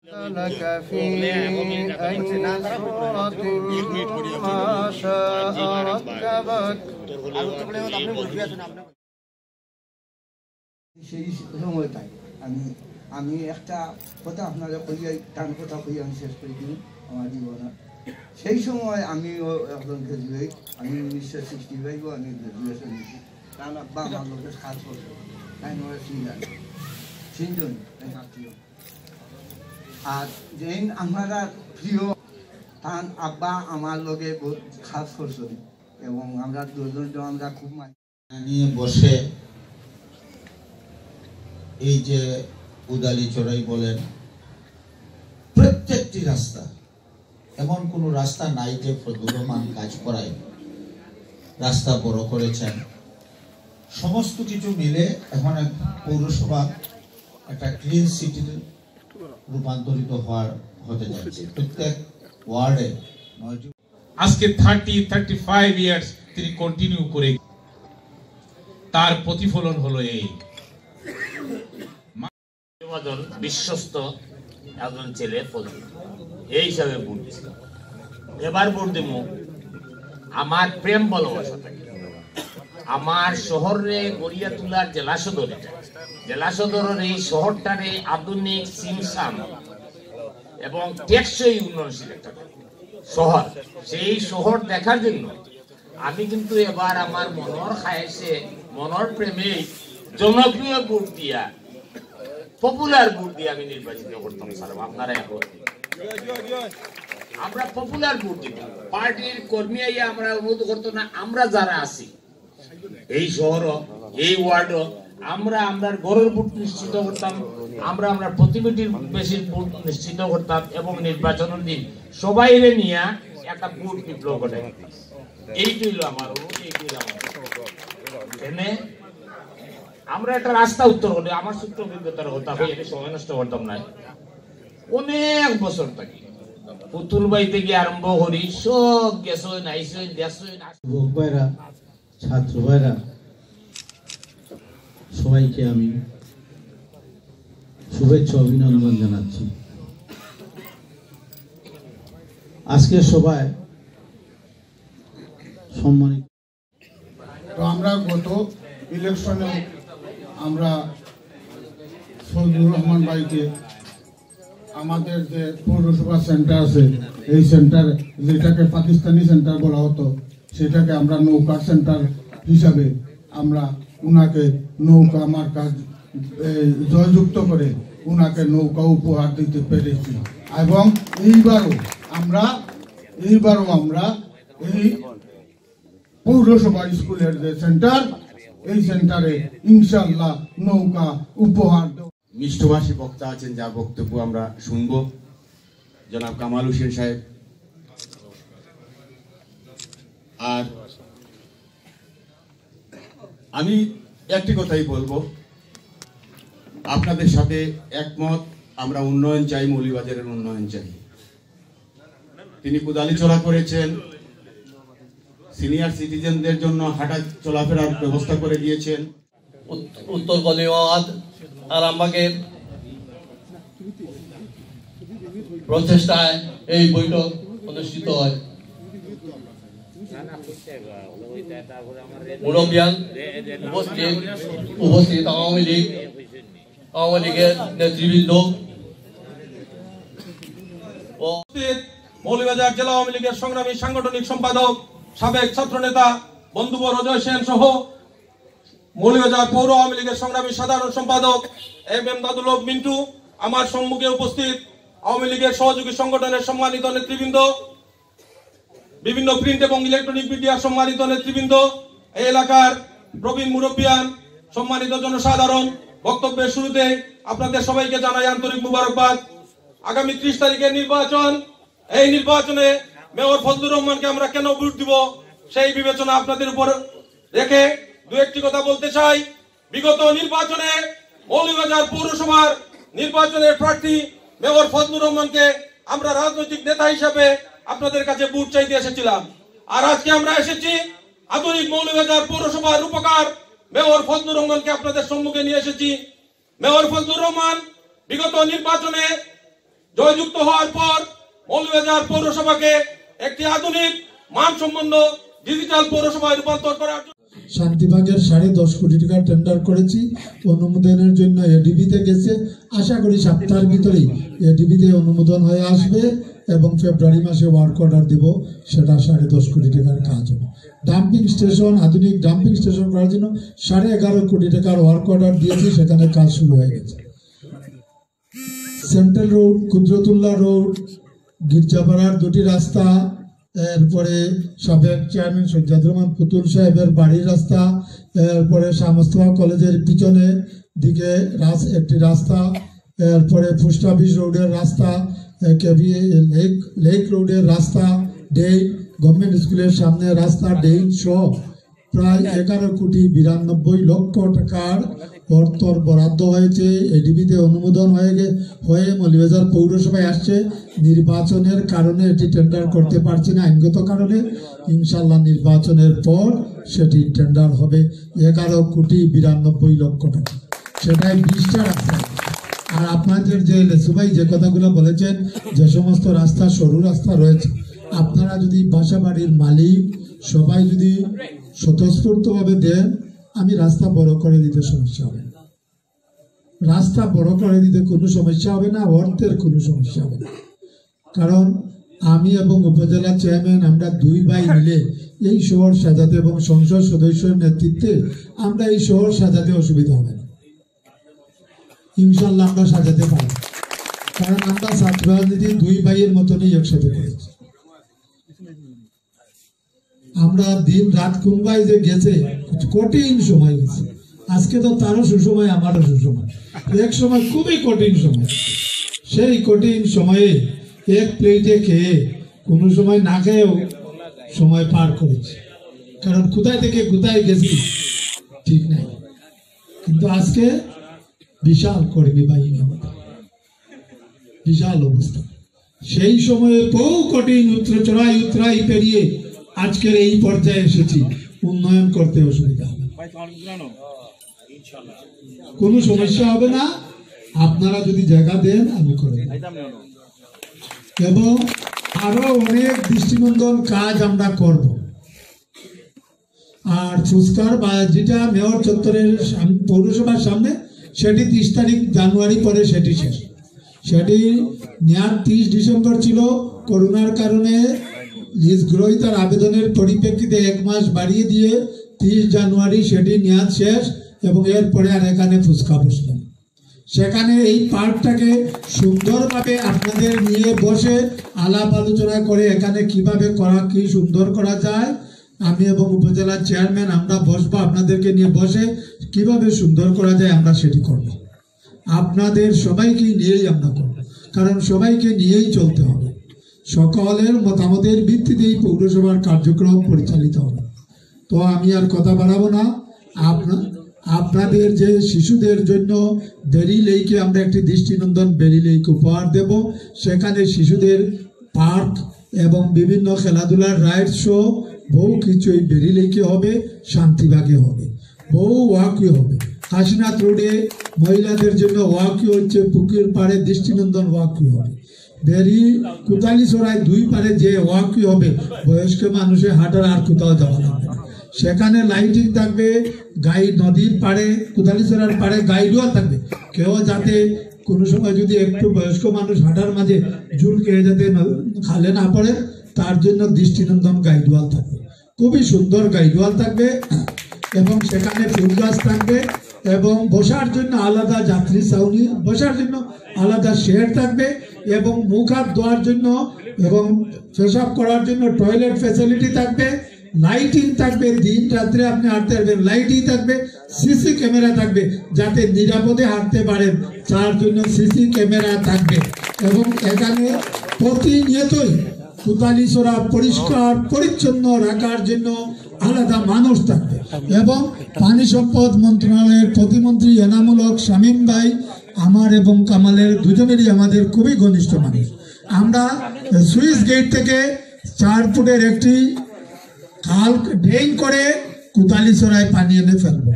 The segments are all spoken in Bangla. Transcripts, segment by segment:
لك في أي سورة ما شاء ركبك সেই সময়টাই আমি একটা কথা আপনারা কইয়াই টান কথা কই আমি শেষ করে দিই আমার জীবনে। সেই সময় আমিও একজন গ্রাজুয়েট, আমি 1965 আমি গ্রাজুয়েশন নিয়েছি। কারণ আব্বা আমার লোকের 7 বছর তাই নয় তিনজন আত্মীয়। আর যেন আমরা প্রিয় তান আব্বা আমার লোকে বহুত খাস করছেন এবং আমরা দুজন আমরা খুব নিয়ে বসে এই যে উদালি চড়াই বলেন, প্রত্যেকটি রাস্তা, এমন কোনো রাস্তা নাই যে ফজলুর রহমান কাজ করায়। রাস্তা বড় করেছেন, সমস্ত কিছু মিলে এখন পৌরসভা একটা ক্লিন সিটির রূপান্তরিত হতে যাচ্ছে। প্রত্যেক ওয়ার্ডে আজকে 35 ইয়ার্স তিনি কন্টিনিউ করে, তার প্রতিফলন হলো এই বিশ্বস্ত একজন ছেলে ফজল, এই হিসাবে ভোট দিচ্ছিল। এবার ভোট দেব আমার প্রেম ভালোবাসা থাকে। আমার শহরে গড়িয়া তোলার জেলা সদরের এই শহরটারে আধুনিক সিমসাম এবং টেকসই উন্নয়নশীল একটা শহর, সেই শহর দেখার জন্য আমি কিন্তু এবার আমার মনের খায়েশে মনের প্রেমে জনপ্রিয় ভোট দিয়া, পপুলার ভোট দিয়ে আমি নির্বাচিত করতাম। স্যার আপনারা এখন আমরা পপুলার ভোট দিতাম, পার্টির কর্মী আমরা অনুরোধ করতো না। আমরা যারা আছি এই শহর এই ওয়ার্ড আমরা গড়ের ভোট নিশ্চিত করতাম, আমরা প্রতিনিধির বেশি ভোট নিশ্চিত করতাম এবং নির্বাচনের দিন সবাইরে নিয়ে একটা ভোট বিপ্লব ঘটে। এইটাই হলো আমার অনুরোধ, এইটাই আমার এনে আমরা একটা রাস্তা উত্তর করি। আমার সূত্র অভিজ্ঞতার কথা হয়, এটা সময় নষ্ট করতাম না। অনেক বছর থাকি পুতুল বাই থেকে আরম্ভ করি সব গেছই নাইছই দেশই যুবক ভাইরা, ছাত্র ভাইরা, সবাইকে আমি শুভেচ্ছা অভিনন্দন জানাচ্ছি। আজকে সবাই সম্মানিত। তো আমরা গত ইলেকশনে আমরা ফজলুর রহমান ভাইকে আমাদের যে পৌরসভা সেন্টার আছে, এই সেন্টার যেটাকে পাকিস্তানি সেন্টার বলা হতো, সেটাকে আমরা নৌকার সেন্টার হিসাবে আমরা উনাকে নৌকা আমার কাজ জয়যুক্ত করে উনাকে নৌকা উপহার দিতে পেরেছি। এবং এইবারও আমরা এই পৌরসভা স্কুলের যে সেন্টার, এই সেন্টারে ইনশাআল্লাহ নৌকা উপহার। মিষ্টভাষী বক্তা আছেন, যার বক্তব্য আমরা শুনব, জনাব কামাল হোসেন সাহেব। আর আমি একটি কথাই বলবো, আপনাদের সাথে একমত। আমরা উন্নয়ন চাই, মৌলভীবাজারের উন্নয়ন চাই। তিনি কুদালিচড়া করেছেন, সিনিয়র সিটিজেনদের জন্য হাঁটা চলাফেরার ব্যবস্থা করে দিয়েছেন। উত্তর কলিওয়াদ আরামবাগের প্রচেষ্টায় এই বৈঠক অনুষ্ঠিত হয়। মুরব্বিয়ান উপস্থিত আওয়ামী লীগের নেতৃবৃন্দ, মৌলভীবাজার জেলা আওয়ামী লীগের সংগ্রামী সাংগঠনিক সম্পাদক, সাবেক ছাত্র নেতা বন্ধুবর অজয় সেন সহ মৌলভীবাজার পৌর আওয়ামী লীগের সংগ্রামী সাধারণ সম্পাদক এম দাদুল হক মিন্টু, আমার সম্মুখে উপস্থিত আওয়ামী লীগের সহযোগী সংগঠনের সম্মানিত নেতৃবৃন্দ, বিভিন্ন প্রিন্ট এবং ইলেকট্রনিক মিডিয়ার সম্মানিত নেতৃবৃন্দ, এই এলাকার প্রবীণ মুরব্বিয়ান, সম্মানিত জনসাধারণ, বক্তব্যের শুরুতে আপনাদের সবাইকে জানাই আন্তরিক মুবারকবাদ। আগামী 30 তারিখের নির্বাচন, এই নির্বাচনে মেয়র ফজলুর রহমানকে আমরা কেন ভোট দিব সেই বিবেচনা আপনাদের উপর রেখে দু একটি কথা বলতে চাই। বিগত নির্বাচনে মৌলভীবাজার পৌরসভার নির্বাচনের প্রার্থী মেয়র ফজলুর রহমানকে আমরা রাজনৈতিক নেতা হিসেবে আপনাদের কাছে ভোট চাইতে এসেছিলাম। আর আজকে আমরা এসেছি আধুনিক মৌলভীবাজার পৌরসভার রূপকার মেয়র ফজলুর রহমানকে আপনাদের সম্মুখে নিয়ে এসেছি। মেয়র ফজলুর রহমান বিগত নির্বাচনে জয়যুক্ত হওয়ার পর মৌলভীবাজার পৌরসভাকে একটি আধুনিক মানসম্পন্ন ডিজিটাল পৌরসভায় রূপান্তর করার জন্য শান্তিবাগের 10.5 কোটি টাকা টেন্ডার করেছি, অনুমোদনের জন্য এডিবিতে গেছে। আশা করি সপ্তাহের ভিতরেই এডিবিতে অনুমোদন হয়ে আসবে এবং ফেব্রুয়ারি মাসে ওয়ার্ক অর্ডার দিব, সেটা 10.5 কোটি টাকার কাজ হবে। ডাম্পিং স্টেশন, আধুনিক ডাম্পিং স্টেশন করার জন্য 11.5 কোটি টাকার ওয়ার্ক অর্ডার দিয়েছি, সেখানে কাজ শুরু হয়ে গেছে। সেন্ট্রাল রোড, কুদরতুল্লাহ রোড, গির্জাপাড়ার 2টি রাস্তা, এরপরে সাবেক চেয়ারম্যান সজ্জাদুর রহমান পুতুল সাহেবের বাড়ির রাস্তা, এরপরে শামস্তফা কলেজের পিছনে দিকে একটি রাস্তা, এরপরে পোস্ট অফিস রোডের রাস্তা, কেবি লেক রোডের রাস্তা, ডেইন গভর্নমেন্ট স্কুলের সামনে রাস্তা, ডেইন সহ প্রায় 11,92,00,000 টাকার অর্থ বরাদ্দ হয়েছে। এডিবিতে অনুমোদন হয়ে মৌলভীবাজার পৌরসভায় আসছে। নির্বাচনের কারণে এটি টেন্ডার করতে পারছি না, আইনগত কারণে। ইনশাল্লাহ নির্বাচনের পর সেটি টেন্ডার হবে 11,92,00,000 টাকা, সেটাই 20টা রাস্তা। আর আপনাদের যে লেসুভাই যে কথাগুলো বলেছেন, যে সমস্ত রাস্তা সরু রাস্তা রয়েছে, আপনারা যদি বাসা বাড়ির মালিক সবাই যদি স্বতঃস্ফূর্তভাবে দেন, আমি রাস্তা বড় করে দিতে সমস্যা হবে না। রাস্তা বড় করে দিতে কোনো সমস্যা হবে না, অর্থের কোনো সমস্যা হবে না। কারণ আমি এবং উপজেলা চেয়ারম্যান আমরা 2 ভাই মিলে এই শহর সাজাতে এবং সংসদ সদস্যের নেতৃত্বে আমরা এই শহর সাজাতে অসুবিধা হবে না। ইনশাল্লাহ আমরা সাজাতে পারব, কারণ আমরা ছাত্র রাজনীতি 2 ভাইয়ের মতনই একসাথে করেছি। আমরা দিন রাত কুম্বাই যে গেছে, কঠিন সময় গেছে। আজকে তো তারও সুসময়, আমারও সুসময়। এক সময় খুবই কঠিন সময়, সেই কঠিন সময়ে এক প্লেটে খেয়ে কোনো সময় না খেয়েও সময় পার করেছি। কারণ কোথায় থেকে কোথায় গেছি ঠিক নাই। কিন্তু আজকে বিশাল কর্মী বাহিনী, বিশাল অবস্থা। সেই সময়ে বহু কঠিন উত্তরাই পেরিয়ে আজকের এই পর্যায়ে এসেছি। উন্নয়ন করতে অসুবিধা হবে, কোনো সমস্যা হবে না। আপনারা যদি জায়গা দেন আমি করে দেব, এবং আরো অনেক দৃষ্টিনন্দন কাজ আমরা করব। আর ফুচকার যেটা মেয়র চত্বরের পৌরসভার সামনে, সেটি 30 তারিখ জানুয়ারি পরে সেটি শেষ। সেটি নেওয়ার 30 ডিসেম্বর ছিল, করোনার কারণে লিজ গ্রহীতার আবেদনের পরিপ্রেক্ষিতে 1 মাস বাড়িয়ে দিয়ে 30 জানুয়ারি সেটি মেয়াদ শেষ, এবং এরপরে আর এখানে ফুচকা বসলেন। সেখানে এই পার্কটাকে সুন্দরভাবে আপনাদের নিয়ে বসে আলাপ আলোচনা করে এখানে কিভাবে কি সুন্দর করা যায়, আমি এবং উপজেলার চেয়ারম্যান আমরা বসবো, আপনাদেরকে নিয়ে বসে কিভাবে সুন্দর করা যায় আমরা সেটি করব। আপনাদের সবাইকে নিয়েই আমরা করব, কারণ সবাইকে নিয়েই চলতে হবে। সকলের মতামতের ভিত্তিতে এই পৌরসভার কার্যক্রম পরিচালিত হবে। তো আমি আর কথা বাড়াবো না। আপনাদের যে শিশুদের জন্য বেরি লেইকে আমরা একটি দৃষ্টিনন্দন বেরি লেক উপহার দেব। সেখানে শিশুদের পার্ক এবং বিভিন্ন খেলাধুলার রাইড শো বহু কিছু এই বেরি লেকে হবে, শান্তিবাগে হবে, বহু ওয়াকওয়ে হবে। কাশীনাথ রোডে মহিলাদের জন্য ওয়াকওয়ে হচ্ছে, পুকুর পাড়ে দৃষ্টিনন্দন ওয়াকওয়ে হবে। বেরি কোতালিছড়ায় 2 পারে যে ওয়াকওয়ে হবে, বয়স্ক মানুষের হাঁটার আর কোথাও যাওয়া লাগবে না। সেখানে লাইটিং থাকবে, গাইড নদীর পাড়ে কোতালিছড়ার পাড়ে গাইডওয়াল থাকবে। কেউ যাতে কোনো সময় যদি একটু বয়স্ক মানুষ হাঁটার মাঝে ঝুল খেয়ে যাতে খালে না পড়ে, তার জন্য দৃষ্টিনন্দন গাইডওয়াল থাকবে, খুবই সুন্দর গাইডওয়াল থাকবে। এবং সেখানে ফুল গাছ থাকবে, এবং বসার জন্য আলাদা যাত্রী ছাউনি, বসার জন্য আলাদা শেড থাকবে, এবং মুখ হাত ধোয়ার জন্য এবং পেশাব করার জন্য টয়লেট ফ্যাসিলিটি থাকবে। লাইটিং থাকবে, দিন রাত্রে আপনি হাঁটতে পারবেন, লাইটিং থাকবে, সিসি ক্যামেরা থাকবে, যাতে নিরাপদে হাঁটতে পারেন তার জন্য সিসি ক্যামেরা থাকবে। এবং এখানে প্রতিনিয়তই কোতালিছড়া পরিষ্কার পরিচ্ছন্ন রাখার জন্য আলাদা মানুষ থাকবে। এবং পানি সম্পদ মন্ত্রণালয়ের প্রতিমন্ত্রী এনামুল হক শামীম ভাই আমার এবং কামালের দুজনেরই আমাদের খুবই ঘনিষ্ঠ মানুষ। আমরা সুইচ গেট থেকে 4 ফুটের একটি খাল ড্রেন করে কোতালিছড়ায় পানি এনে ফেলবো।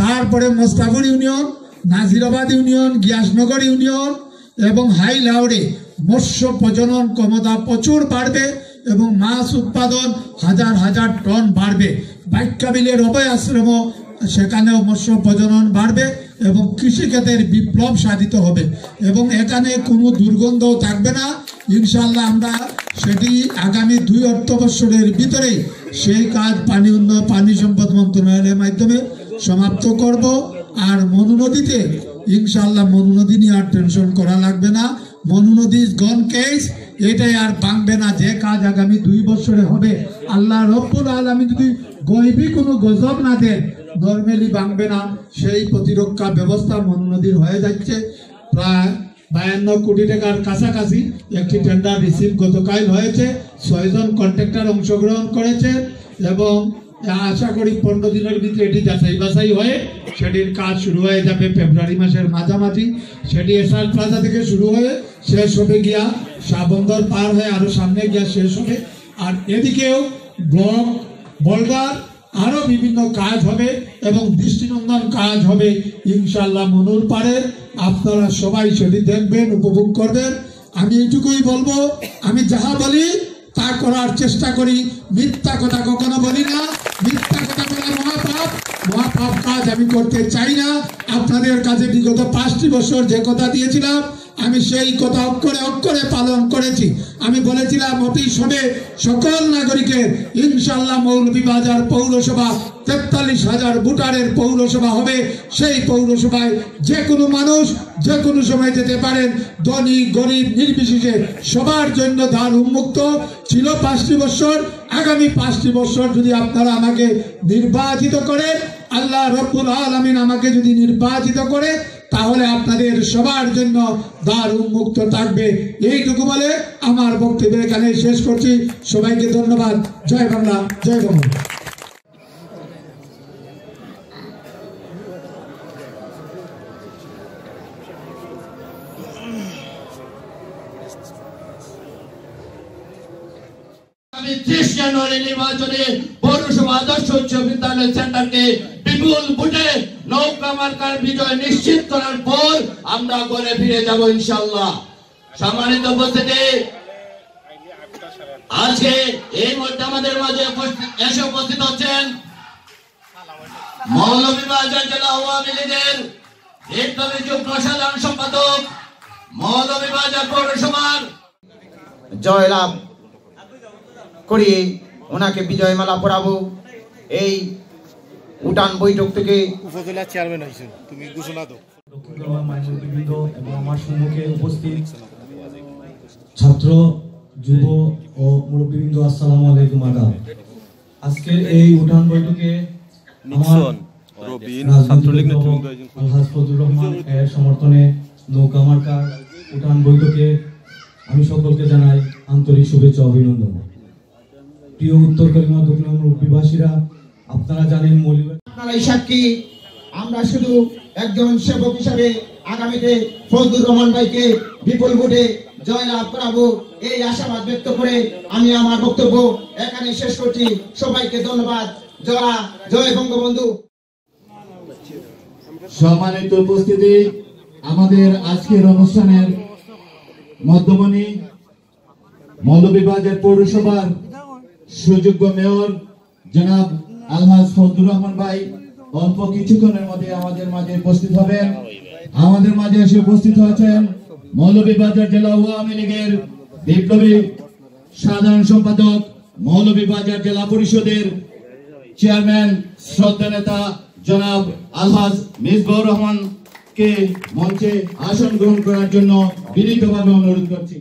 তারপরে Mostafur union, Nazirabad union, Giasnagar union এবং হাই লাউড়ে মৎস্য প্রজনন ক্ষমতা প্রচুর বাড়বে এবং মাছ উৎপাদন হাজার হাজার টন বাড়বে। বাক্যাবিলের অভয় আশ্রম সেখানেও মৎস্য প্রজনন বাড়বে এবং কৃষিক্ষেত্রের বিপ্লব সাধিত হবে এবং এখানে কোনো দুর্গন্ধও থাকবে না। ইনশাল্লাহ আমরা সেটি আগামী 2 অর্থবৎসরের ভিতরেই সেই কাজ পানি সম্পদ মন্ত্রণালয়ের মাধ্যমে সমাপ্ত করব। আর মনু নদীতে ইনশাল্লাহ মনু নদী নিয়ে আর টেনশন করা লাগবে না। মনু নদী গন কেস, এটাই আর ভাঙবে না। যে কাজ আগামী 2 বছরে হবে আল্লাহ রব্বুল আলামিন যদি গয়বি কোনো গজব না দেন নর্মালি ভাঙবে না। সেই প্রতিরক্ষা ব্যবস্থা মনু নদীর হয়ে যাচ্ছে। প্রায় 52 কোটি টাকার কাছাকাছি একটি টেন্ডার রিসিভ গতকাল হয়েছে। 6 জন কন্ট্রাক্টর অংশগ্রহণ করেছে এবং আশা করি 15 দিনের ভিতরে এটি যাচাই বাছাই হয়ে সেটির কাজ শুরু হয়ে যাবে ফেব্রুয়ারি মাসের মাঝামাঝি। সেটি এসআর প্লাজা থেকে শুরু হয়ে শেষ হবে গিয়া শাহবন্দর পার হয়ে আরো সামনে গিয়া শেষ হবে। আর এদিকেও ব্লক বলগার আরো বিভিন্ন কাজ হবে এবং দৃষ্টিনন্দন কাজ হবে ইনশাল্লাহ মনুর পারে। আপনারা সবাই সেটি দেখবেন, উপভোগ করবেন। আমি এইটুকুই বলবো, আমি যাহা বলি তা করার চেষ্টা করি, মিথ্যা কথা কখনো বলি না। মিথ্যা কথা বলা মহাপাপ কাজ আমি করতে চাই না। আপনাদের কাছে বিগত 5টি বছর যে কথা দিয়েছিলাম আমি সেই কথা অক্ষরে অক্ষরে পালন করেছি। আমি বলেছিলাম অফিস হবে সকল নাগরিকের ইনশাল্লাহ মৌলভীবাজার পৌরসভা 43,000 ভোটারের পৌরসভা হবে। সেই পৌরসভায় যে কোনো মানুষ যে কোনো সময় যেতে পারেন, ধনী গরিব নির্বিশেষে সবার জন্য দ্বার উন্মুক্ত ছিল 5টি বছর। আগামী 5টি বছর যদি আপনারা আমাকে নির্বাচিত করেন, আল্লাহ রব্বুল আলামিন আমাকে যদি নির্বাচিত করে, তাহলে আপনাদের সবার জন্য দ্বার উন্মুক্ত থাকবে। এইটুকু বলে আমার বক্তব্য এখানে শেষ করছি। সবাইকে ধন্যবাদ। জয় বাংলা, জয় বাংলা। আমি 30 জানুয়ারি নির্বাচনে পৌরসভা আদর্শ উচ্চ বিদ্যালয় সেন্টারকে বিপুল ভোটে নৌকা মার্কার বিজয় নিশ্চিত করার পর আমরা ঘরে ফিরে যাব ইনশাআল্লাহ। সম্মানিত উপস্থিতি, আজকে এই মুহূর্তে আমাদের মাঝে এসে উপস্থিত হচ্ছেন মৌলভীবাজার জেলা আওয়ামী লীগের বিপ্লবী যুগ্ম সাধারণ সম্পাদক, মৌলভীবাজার পৌরসভার জয়লাভ করি ওনাকে বিজয় মালা পরাবো। এই উঠান বৈঠক থেকে উপজেলা চেয়ারম্যান হয়েছেন, তুমি ঘোষণা দাও। এবং আমার সম্মুখে উপস্থিত ছাত্র, যুব ও মুরব্বীবৃন্দ, আসসালামু আলাইকুম। আদাব। আজকের এই উঠান বৈঠকে আমার আলহাজ ফজলুর রহমান এর সমর্থনে নৌকা মার্কার উঠান বৈঠকে আমি সকলকে জানাই আন্তরিক শুভেচ্ছা, অভিনন্দন। প্রিয় উত্তর করিমা দক্ষিণ মুরব্বীবাসীরা, আপনারা জানেন আপনারাই সাক্ষী। আমরা শুধু একজন সেবক হিসাবে আগামীতে ফজলুর রহমান ভাইকে বিপুল ভোটে জয়লাভ করাবো এই আশাবাদ ব্যক্ত করে আমি আমার বক্তব্য এখানে শেষ করছি। সবাইকে ধন্যবাদ। জয় বঙ্গবন্ধু। সম্মানিত উপস্থিতি, আমাদের আজকের অনুষ্ঠানের মধ্যমণি মৌলভীবাজার পৌরসভার সুযোগ্য মেয়র জনাব আলহাজ ফজলুর রহমান ভাই অল্প কিছুক্ষণের মধ্যে আমাদের মাঝে উপস্থিত হবেন। আমাদের মাঝে এসে উপস্থিত হয়েছেন মৌলভীবাজার জেলা আওয়ামী লীগের বিপ্লবী সাধারণ সম্পাদক, মৌলভীবাজার জেলা পরিষদের চেয়ারম্যান, শ্রদ্ধা নেতা জনাব আলহাজ মিসবাউর রহমানকে মঞ্চে আসন গ্রহণ করার জন্য বিনীতভাবে অনুরোধ করছি।